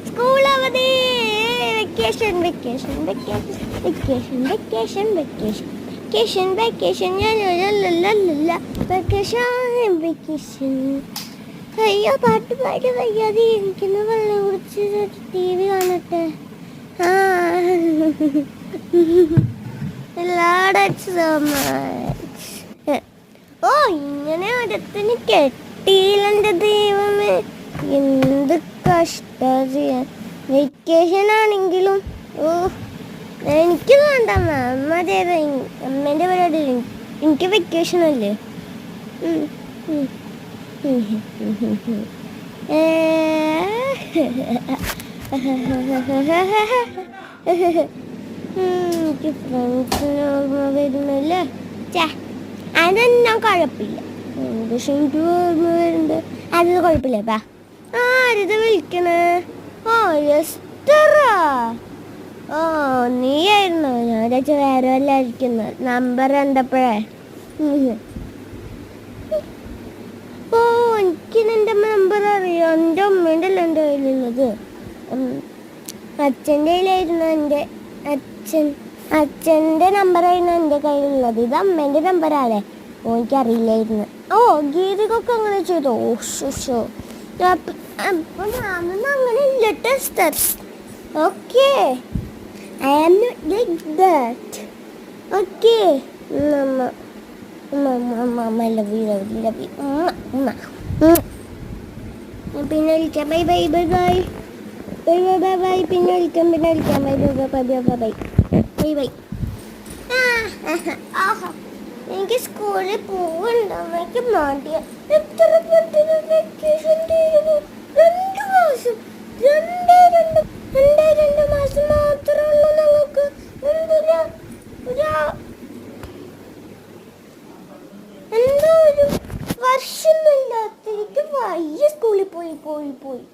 School അവധി, vacation vacation vacation vacation vacation vacation vacation vacation vacation vacation. അയ്യോ പാട്ട് പാടി വയ്യാതെ എനിക്കൊന്ന് വെള്ളം കുടിച്ച് ടി വി കാണട്ടെ. ഓ ഇങ്ങനെ അടുത്തിന് കെട്ടിയില്ലെന്റെ ദൈവമേ, എന്ത് കഷ്ടം ചെയ്യാൻ. വെക്കേഷൻ ആണെങ്കിലും ഓ എനിക്ക് വേണ്ട, അമ്മ ചെയ്ത അമ്മേൻ്റെ പരിപാടി. എനിക്ക് വെക്കേഷൻ അല്ലേ. എനിക്ക് ഫ്രണ്ട്സിന് ഓർമ്മ വരുന്നല്ലേ. അതൊന്നും കുഴപ്പമില്ല. പക്ഷെ എനിക്ക് ഓർമ്മ വരുന്നുണ്ട്, അത് കുഴപ്പമില്ല. ബാ ആരിത് വിളിക്കണേ? ഓ എസ്റ്ററാ. ഓ നീയായിരുന്നു. ഞാൻ ചേച്ചി വേറെ വല്ല ഇരിക്കുന്നു. നമ്പർ കണ്ടപ്പോഴേ. ഓ എനിക്ക് നിന്റെ നമ്പർ അറിയാം. എൻ്റെ അമ്മേൻ്റെ അല്ല എൻ്റെ കയ്യിലുള്ളത്. അച്ഛൻ്റെ കയ്യിലായിരുന്നു. അച്ഛൻ്റെ നമ്പറായിരുന്നു എൻ്റെ കയ്യിലുള്ളത്. ഇത് അമ്മേൻ്റെ നമ്പറാണേ. ഓ എനിക്കറിയില്ലായിരുന്നു. ഓ ഗീതികൊക്കെ അങ്ങനെ ചെയ്തോ? ഓ ഷോ അപ്പോൾ ഞാനൊന്നും അങ്ങനെ ഇല്ല testers. Okay I am not like that. Okay പിന്നെ വിളിക്കാം. Bye bye bye bye bye bye bye bye. പിന്നെ വിളിക്കാം bye bye bye bye bye bye bye. എനിക്ക് സ്കൂളിൽ പോകണ്ട, എനിക്ക് മടിയ. എത്ര പെട്ടെന്ന് വെക്കേഷൻ തീരുന്നു. 2 മാസം, 2 മാസം മാത്രമേ ഉള്ളൂ ഞങ്ങൾക്ക്. എന്തോ ഒരു വർഷമൊന്നും ഇല്ലാത്ത എനിക്ക് വയ്യ സ്കൂളിൽ പോയി പോയി പോയി.